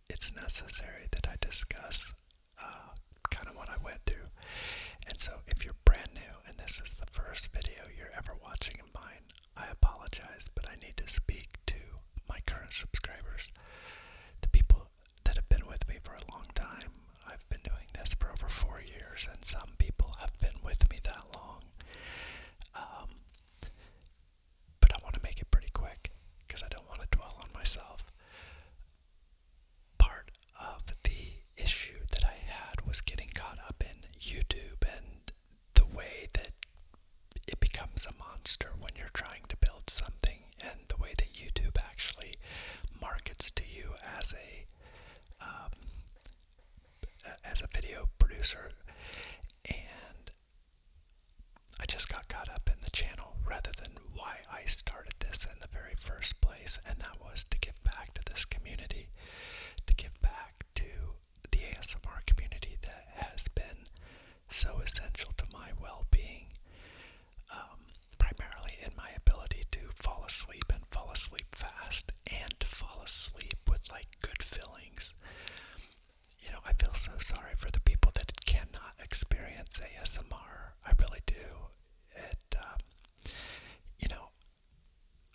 it's necessary that I discuss kind of what I went through. And so if you're brand new and this is the first video you're ever watching of mine, I apologize, but I need to speak to my current subscribers, the people that have been with me for a long time. I've been doing this for over 4 years, and some people have been with me that long. Um, but I want to make it pretty quick because I don't want to dwell on myself. Part of the issue that I had was getting caught up in YouTube and the way that it becomes a monster when you're trying to build something, and the way that YouTube actually markets to you as a video producer. And I just got caught up in the channel rather than why I started this in the very first place, and that was to give back to this community, to give back to the ASMR community that has been so essential to my well-being, primarily in my ability to fall asleep and fall asleep fast and to fall asleep with like good feelings. You know, I feel so sorry for the people that cannot experience ASMR. I really do. You know,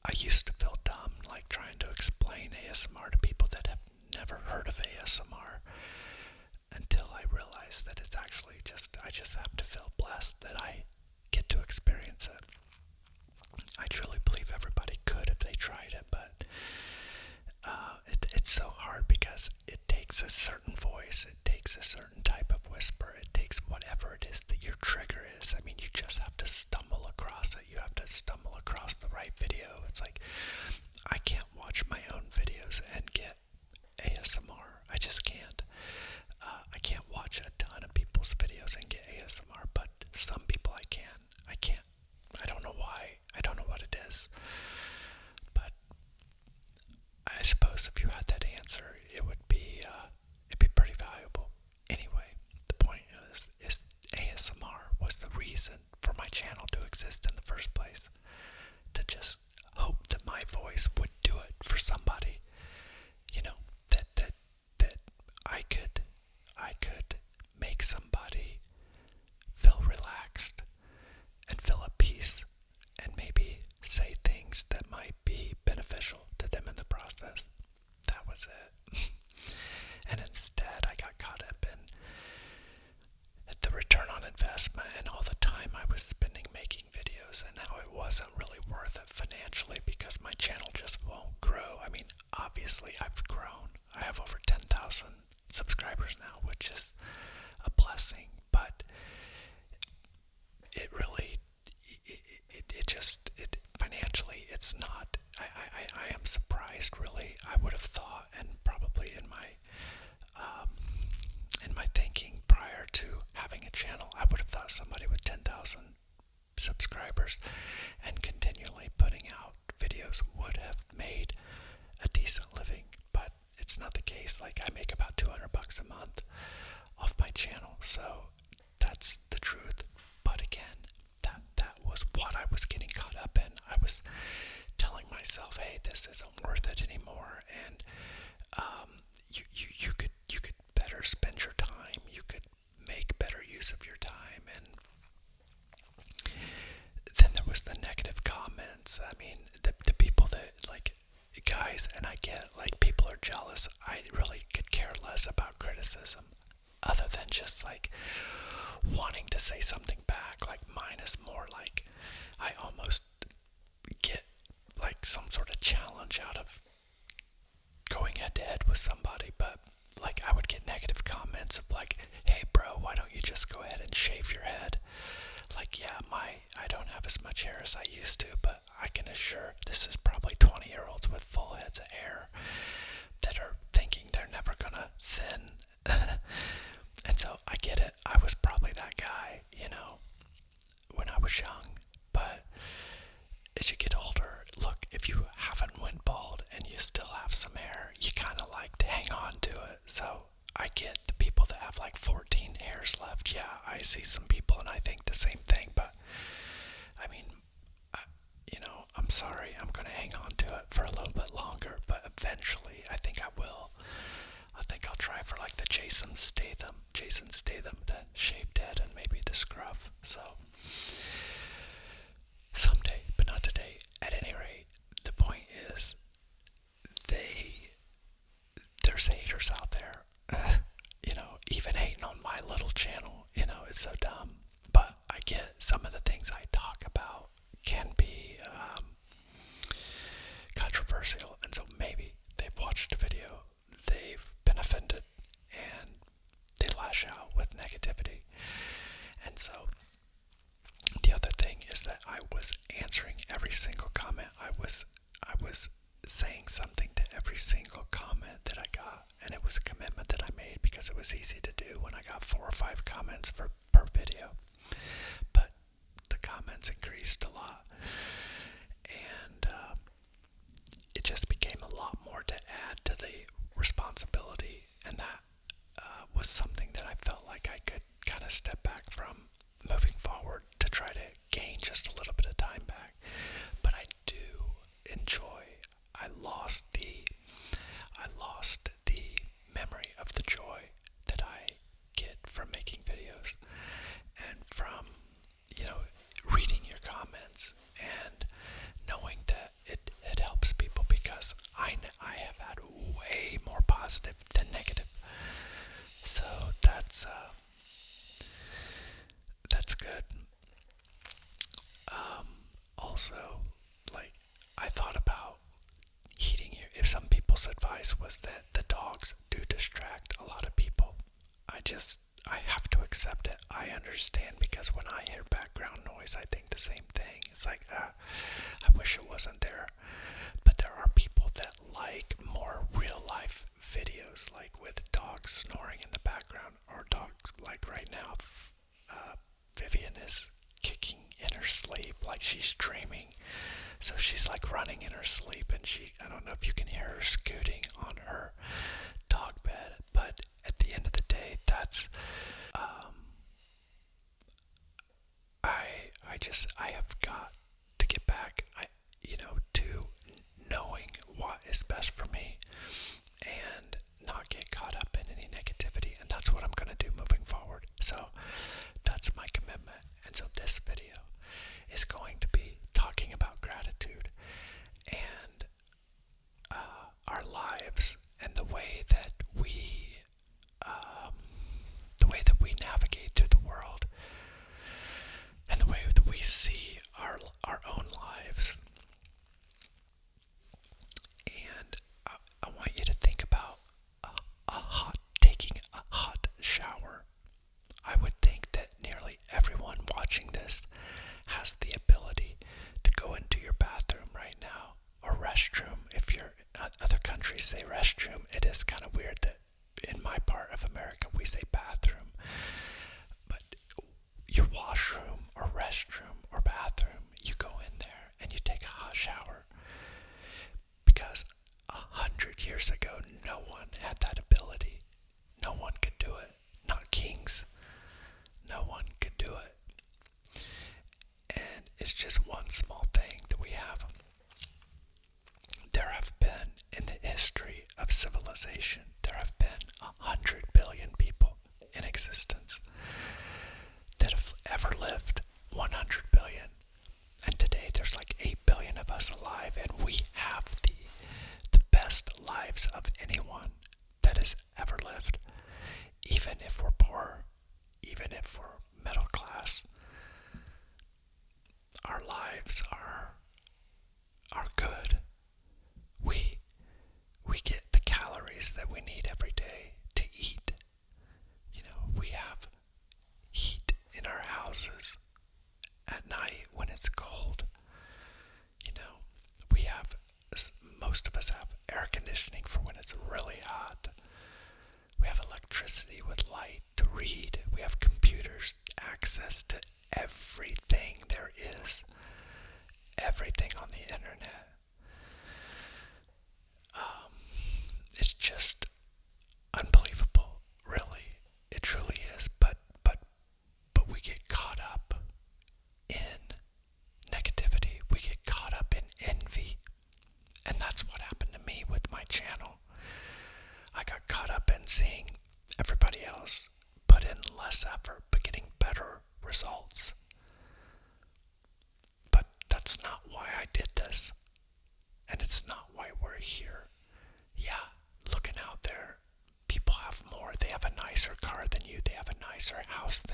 I used to feel dumb, like trying to explain ASMR to people that have never heard of ASMR, until I realized that it's actually I just have to feel blessed that I get to experience it. I truly believe everybody could if they tried it, but it's so hard because it takes a certain voice, it takes a certain type of whisper, it takes whatever it is that your trigger is. I mean, you just have to stumble across it. You have to stumble across the right video. It's like, I can't watch my own videos and get ASMR. I just can't. I can't watch a ton of people's videos and get ASMR, but some people I can. I can't. I don't know why. I don't know what it is. But I suppose if you had that answer, it'd be pretty valuable. Anyway, the point is ASMR was the reason for my channel to exist in the first place. To just hope that my voice would do it for somebody. You know, that I could make somebody feel relaxed and feel at peace and maybe say things that might be beneficial to them in the process. That was it. And instead I got caught up in the return on investment and all the time I was spending making videos, and how it wasn't really worth it financially because my channel just won't grow. I mean, obviously I've grown. I have over 10,000 subscribers now, which is a blessing, but it really, it financially, it's not. I am surprised, really. I would have thought, and probably in my thinking prior to having a channel, I would have thought somebody with 10,000 subscribers and continually putting out videos would have made a decent living, but it's not the case. Like, I make about $200 a month off my channel, so that's the truth. But again, that was what I was getting caught up in. I was telling myself, hey, this isn't worth it anymore, and you could better spend your time. You could make better use of your time. And then there was the negative comments. I mean, the people that, like, guys, and I get, like, people are jealous. I really could care less about criticism, other than just, like, wanting to say something back. Like, mine is more like, I almost get, like, some sort of challenge out of going head to head with somebody. But, like, I would get negative comments of, like, hey bro, why don't you just go ahead and shave your head? Like, yeah, I don't have as much hair as I used to, but I can assure this is probably 20-year-olds with full heads of hair that are thinking they're never gonna thin. And so I get it. I was probably that guy, when I was young. But as you get older, look, if you haven't went bald and you still have some hair, you kind of like to hang on to it. So I get the people that have like 14 hairs left. Yeah, I see some people and I think the same thing. But I mean, I'm sorry. I'm going to hang on to it for a little bit longer. But eventually, I think I will. YouTubers out there, even hating on my little channel. It's so dumb. But I get some of the things I talk about can be controversial, and so maybe they've watched a video, they've been offended, and they lash out with negativity. And so the other thing is that I was answering every single comment. I was saying something to every single comment that I got, and it was a commitment that I made because it was easy to do when I got 4 or 5 comments per video. But the comments increased a lot, and it just became a lot more to add to the responsibility, and that was something that I felt like I could kind of step back from moving forward to try to gain just a little bit of time back. But I do enjoy. I lost the memory of the joy that I get from making videos and from reading your comments and knowing that it helps people, because I have had way more positive than negative. So that's good. Also, like, I thought about heeding you. If some people's advice was that the dogs do distract a lot of people, I have to accept it. I understand, because when I hear background noise, I think the same thing. It's like, I wish it wasn't there. But there are people that like more real life videos, like with dogs snoring in the background, or dogs, like right now, Vivian is kicking in her sleep, like she's dreaming. So she's like running in her sleep, and I don't know if you can hear her scooting on her dog bed. But at the end of the day, that's, I have got to get back, to knowing what is best for me, and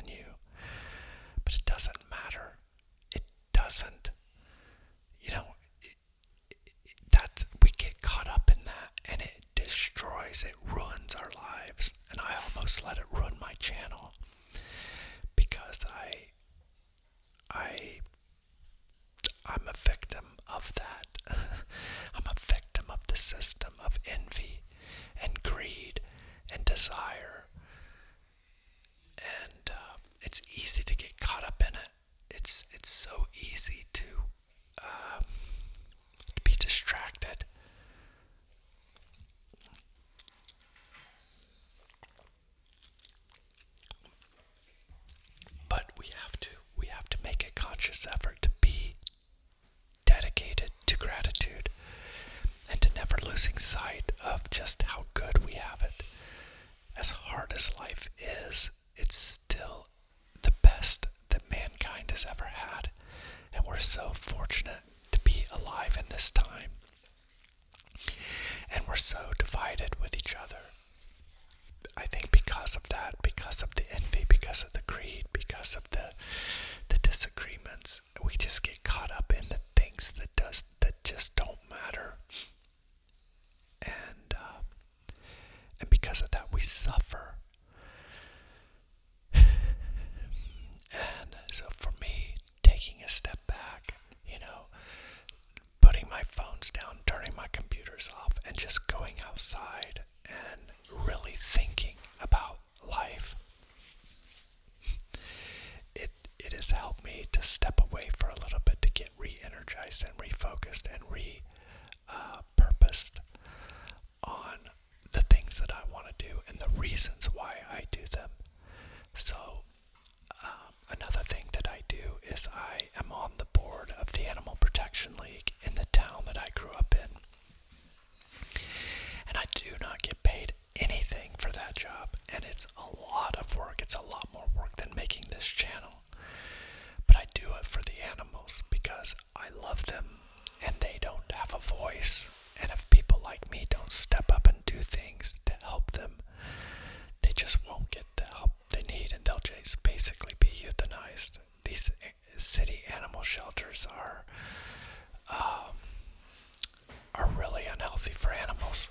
you. But it doesn't matter. It doesn't. You know, we get caught up in that, and it destroys, it ruins our lives. And I almost let it ruin my channel because I'm a victim of that. I'm a victim of the system of envy and greed and desire. And it's easy to get caught up in it. It's so easy to be distracted. But we have to make a conscious effort to be dedicated to gratitude and to never losing sight of just how good we have it. As hard as life is, it's still the best that mankind has ever had. And we're so fortunate to be alive in this time. And we're so divided with each other. I think because of that, because of the envy, because of the greed, because of the disagreements, we just get caught up in the things that just don't matter. And because of that, we suffer. And so for me, taking a step back, putting my phones down, turning my computers off, and just going outside and really thinking about life, it has helped me to step away for a little bit, to get re-energized and refocused and purposed on the things that I want to do and the reasons why I do them. So another thing that I do is I am on the board of the Animal Protection League in the town that I grew up in. And I do not get paid anything for that job. And it's a lot of work. It's a lot more work than making this channel. But I do it for the animals because I love them and they don't have a voice. And if people like me don't step up and do things to help them, they just won't get the help they need, and they'll just basically be euthanized. These city animal shelters are really unhealthy for animals.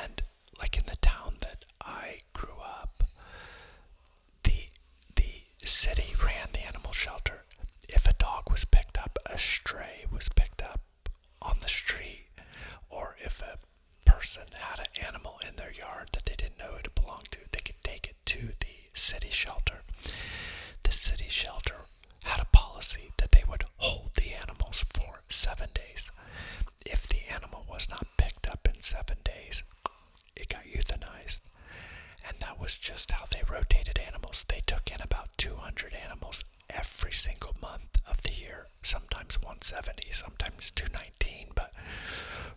And like in the town that I grew up, the city ran the animal shelter. If a dog was picked up, a stray was picked up on the street, or if a person had an animal in their yard that they didn't know who it belonged to, they could take it to the city shelter. The city shelter had a policy that they would hold the animals for 7 days. If the animal was not picked up in 7 days, it got euthanized. And that was just how they rotated animals. They took in about 200 animals every single month of the year. Sometimes 170, sometimes 219, but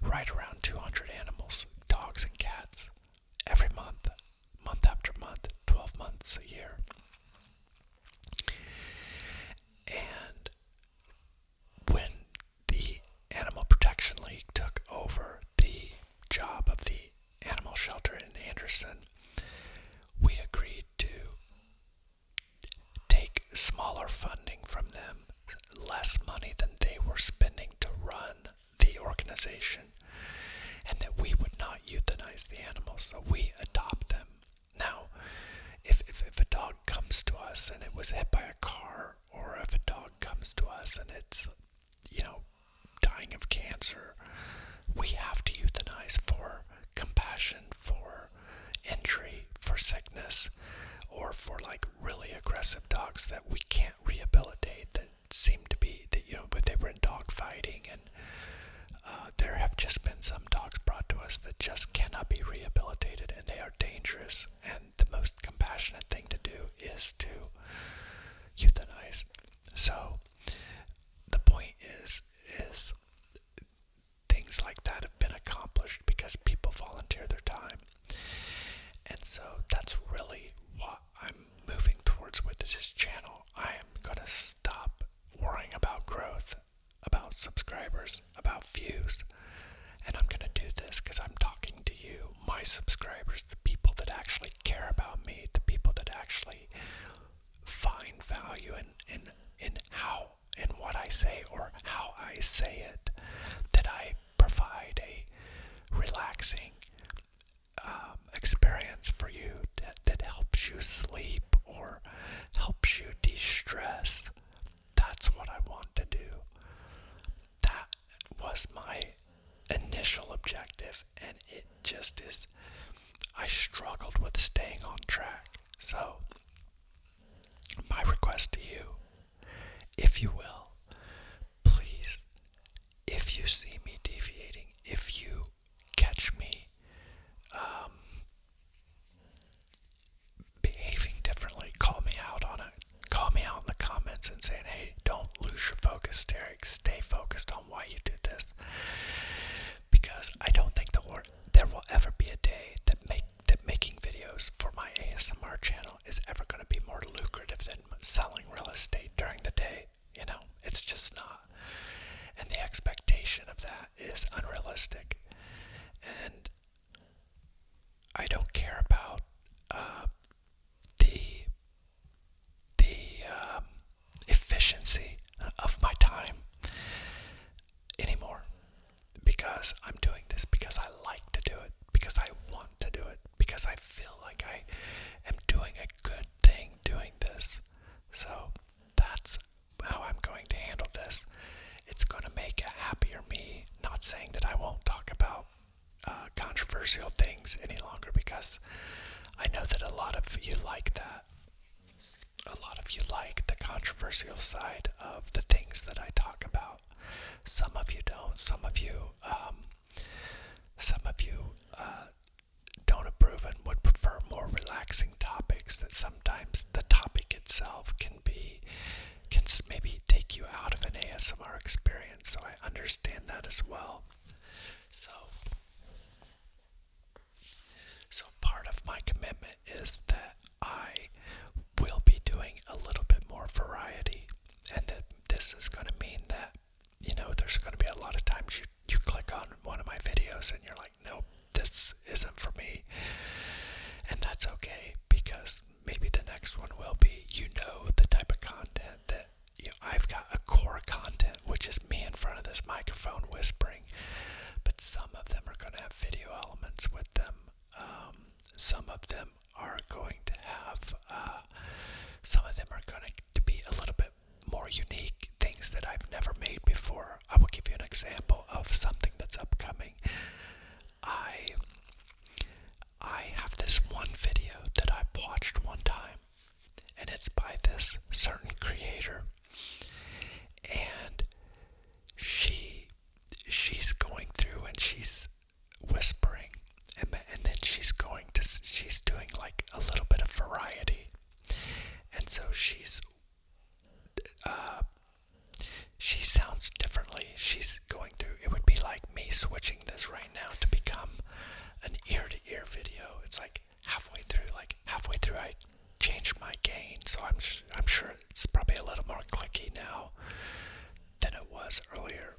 right around 200 animals, dogs and cats, every month, month after month, 12 months a year. And when the Animal Protection League took over the job of the animal shelter in Anderson, we agreed to take smaller funding from them, less money than they were spending to run the organization, and that we would not euthanize the animals, so we adopt them. Now, if a dog comes to us and it was hit by a car, or if a dog comes to us and it's, dying of cancer, we have to euthanize for compassion, for injury, for sickness, or for like really aggressive dogs that we can't rehabilitate, that seem to be, that, but they were in dog fighting, and there have just been some dogs brought to us that just cannot be rehabilitated, and they are dangerous, and the most compassionate thing to do is to euthanize. So the point is things like that have been accomplished because people volunteer their time. And so that's really what I'm moving towards with this channel. I am going to stop worrying about growth, about subscribers, about views. And I'm going to do this because I'm talking to you, my subscribers, the people that actually care about me, the people that actually find value in how, in what I say or how I say it, that I provide a relaxing experience for you that helps you sleep or helps you de-stress. That's what I want to do. That was my initial objective, and it just is. I struggled with staying on track. So, my request to you, if you will, please, if you see me deviating, if you catch me behaving differently, call me out on it. Call me out in the comments and saying, hey, don't lose your focus, Derek. Stay focused on why you did this. Because I don't think there will ever be a day that making videos for my ASMR channel is ever going to be more lucrative than selling real estate during the day. You know, it's just not. And the expectation of that is unrealistic. And I don't care about the efficiency of my time anymore, because I'm doing this because I like to do it, because I want to do it, because I feel like I am doing a good thing doing this. So that's how I'm going to handle this. It's going to make a happier me. Not saying that I won't talk about controversial things any longer, because I know that a lot of you like that. A lot of you like the controversial side of the things that I talk about. Some of you don't. Some of you don't approve and would prefer more relaxing topics. That sometimes the topic itself can maybe take you out of an ASMR experience. So I understand that as well. So part of my commitment is that I will be doing a little bit more variety, and that this is going to mean that, you know, there's going to be a lot of times you click on one of my videos and you're like, nope, this isn't for me. And that's okay, because maybe the next one will be. You know, the type of content that, you know, I've got a core content, which is me in front of this microphone whispering, but some of them are going to have video elements with them. Some of them are going to have, some of them are going to be a little bit more unique, things that I've never made before. I will give you an example of something that's upcoming. I have this one video that I've watched one time, and it's by this certain creator, and she's going through and she's whispering, and then she's doing like a little bit of variety, and so she sounds differently. She's going through, it would be like me switching this right now to become an ear-to-ear video. It's like halfway through I changed my gain, so I'm sure it's probably a little more clicky now than it was earlier.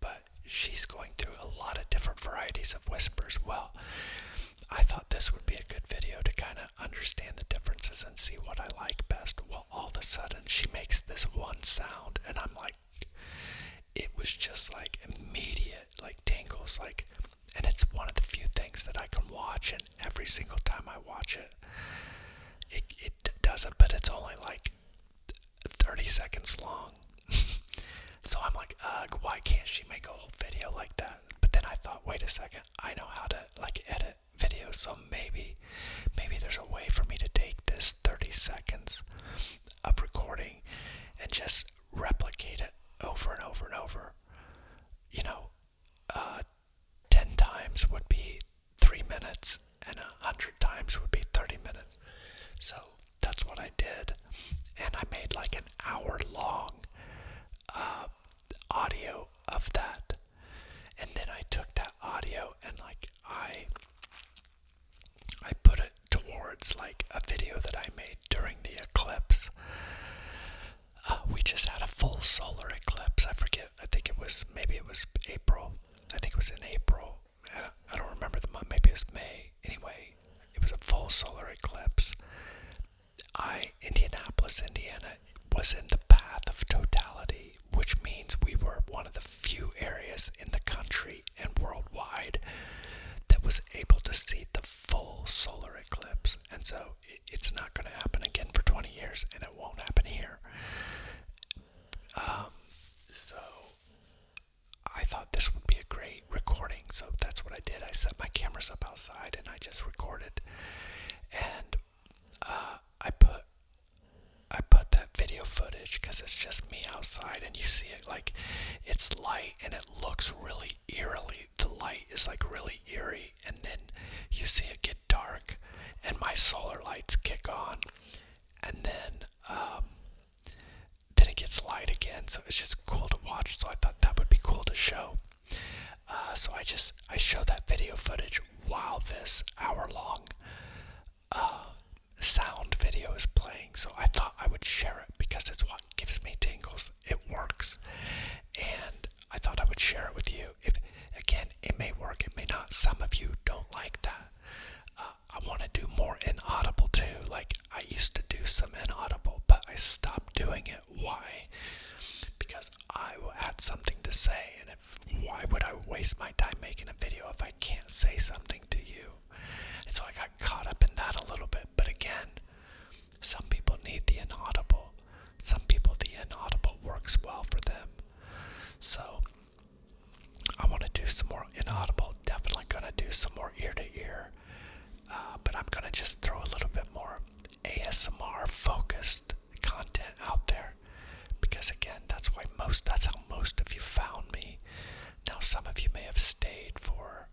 But she's going through a lot of different varieties of whispers. Well, I thought this would be a good video to kind of understand the differences and see what I like best. Well, all of a sudden she makes this one sound, and I'm like, it was just like immediate, like tingles, like, and it's one of the few things that I can watch, and every single time I watch it, it does it, but it's only like 30 seconds long. So I'm like, ugh, why can't she make a whole video like that? But then I thought, wait a second, I know how to like edit videos, so maybe there's a way for me to take this 30 seconds of recording and just replicate it over and over and over. You know, 10 times would be 3 minutes, and 100 times would be 30 minutes. So that's what I did, and I made like an hour-long audio of that. And then I took that audio and like I put it towards like a video that I made during the eclipse. We just had a full solar eclipse. I forget, I think it up outside, and I just recorded. And I put that video footage because it's just me outside, and you see it like it's light and it looks really eerily. The light is like really eerie, and then you see it get dark, and my solar lights kick on, and then it gets light again. So it's just cool to watch. So I thought that would be cool to show. So I show that video footage while this hour-long sound video is playing. So I thought I would share it because it's what gives me tingles. It works, and I thought I would share it with you. If again, it may work, it may not. Some of you don't like that. I want to do more inaudible too. Like I used to do some inaudible, but I stopped doing it. Why? Because I had something to say, and why would I waste my time making a video if I can't say something to you? And so I got caught up in that a little bit. But again, some people need the inaudible. Some people, the inaudible works well for them. So I want to do some more inaudible. Definitely going to do some more ear-to-ear. But I'm going to just throw a little bit more ASMR focused content out there. Because again, that's how most of you found me. Now some of you may have stayed for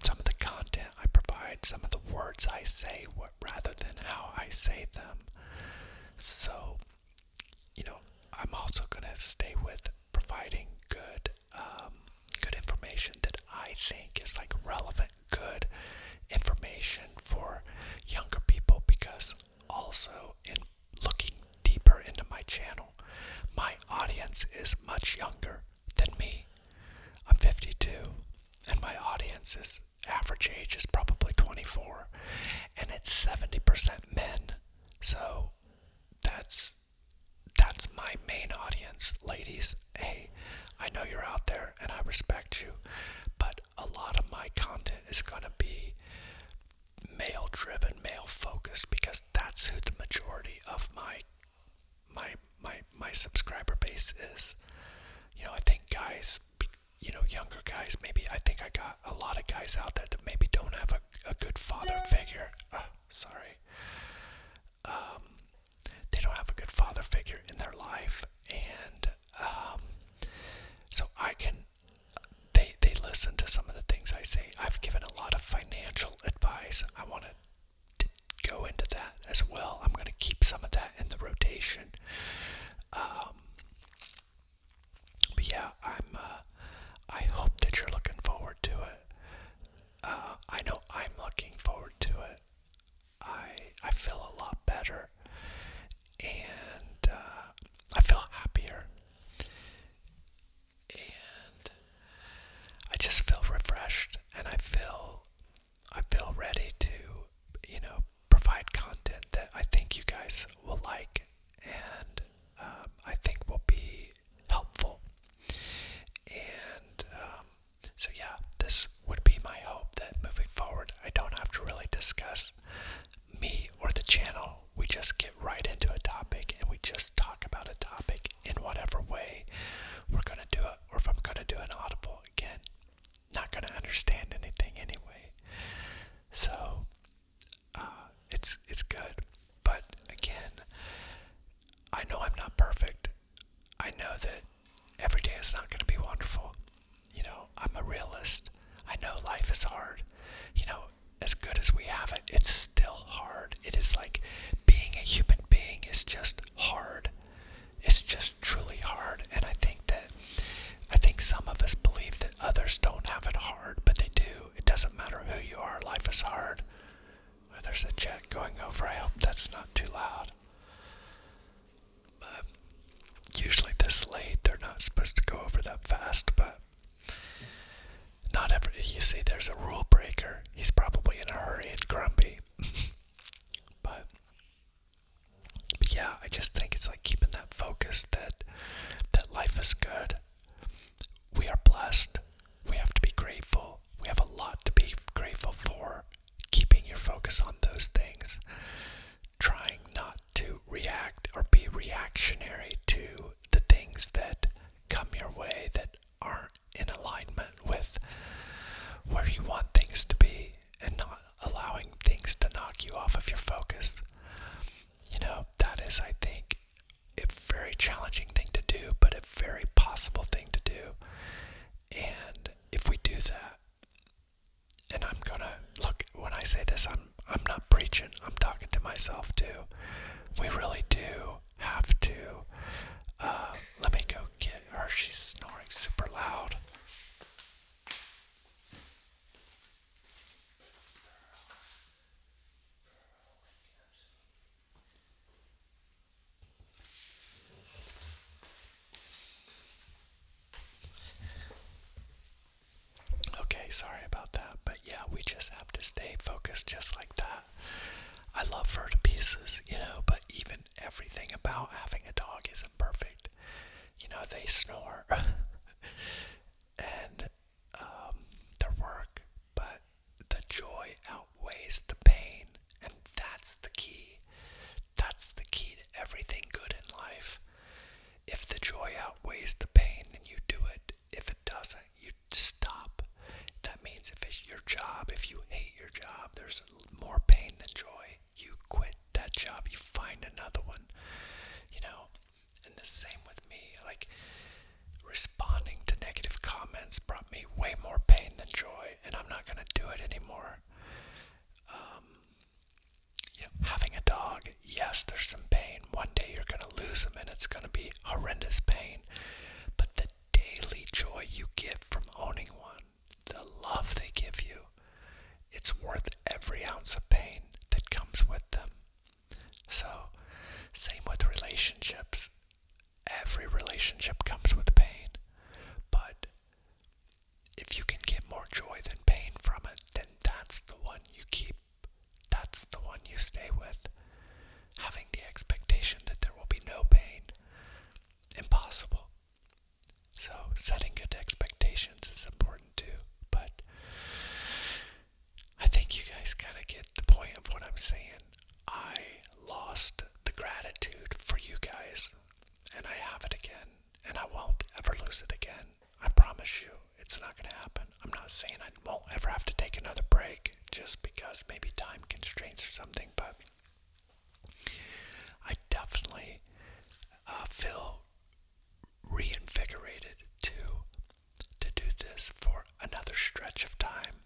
some of the content I provide, some of the words I say, rather than how I say them. So, I'm also going to stay with providing good information that I think is like relevant, good information for younger people, because also in looking deeper into my channel, my audience is much younger than me. I'm 52, and my audience's average age is probably 24, and it's 70% men. So that's my main audience, ladies. Hey, I know you're out there, and I respect you, but a lot of my content is going to be male-driven, male-focused, because that's who the majority of my subscriber base is. I think guys, younger guys, maybe I think I got a lot of guys out there that maybe don't have a good father figure. They don't have a good father figure in their life, and so they listen to some of the things I say. I've given a lot of financial advice. I want to go into that as well. I'm going to keep some of that in the rotation. But yeah, I hope that you're looking forward to it. I know I'm looking forward to it. I feel a lot better, and I feel happier, and I just feel refreshed, and I feel ready to, provide content that I think you guys will like, and I think will be helpful. And so yeah, this would be my hope, that moving forward I don't have to really discuss me or the channel. We just get right into a topic, and we just talk about a topic in whatever way we're going to do it. Or if I'm going to do an audible, again, not going to understand anything anyway. So it's good. But again, I know I'm not perfect. I know that every day is not going to be wonderful. I'm a realist. I know life is hard. As good as we have it, it's still hard. It is like being a human being is just hard. It's just truly hard. And I think some of us believe that others don't have it hard, but they do. It doesn't matter who you are. Life is hard. There's a jet going over. I hope that's not too loud. But usually this late, they're not supposed to go over that fast, but not ever. You see, there's a rule breaker. He's probably in a hurry and grumpy. but yeah, I just think it's like keeping that focus that life is good. We are blessed. We have to be grateful. We have a lot to be grateful for. Keeping your focus on those things. Trying not to react or be reactionary to the things that come your way that aren't in alignment with where you want things to I say this, I'm not preaching. I'm talking to myself too. We really do have to. Let me go get her. She's snoring super loud. Okay, sorry about that, but yeah, we just have to stay focused just like that. I love her to pieces, but even everything about having a dog isn't perfect. They snore and their work, but the joy outweighs the pain, and that's the key. That's the key to everything good in life. If the joy outweighs the pain, then you do it. If it doesn't, you stop. That means if it's your job, if you hate your job, there's more pain than joy. You quit that job, you find another one, And the same with me. Like, responding to negative comments brought me way more pain than joy, and I'm not going to do it anymore. Having a dog, yes, there's some pain. One day you're going to lose them, and it's going to be horrendous pain. But the daily joy you get from owning one, the love they give you, it's worth every ounce of pain that comes with them. So, same with relationships. Every relationship comes with pain. But if you can get more joy than pain from it, then that's the one you keep. That's the one you stay with. Having the expectation that there will be no pain, impossible. So setting good expectations is important too. But I think you guys kind of get the point of what I'm saying. I lost the gratitude for you guys, and I have it again, and I won't ever lose it again. I promise you, it's not going to happen. I'm not saying I won't ever have to take another break just because maybe time constraints or something, but I definitely feel reinvigorated to do this for another stretch of time.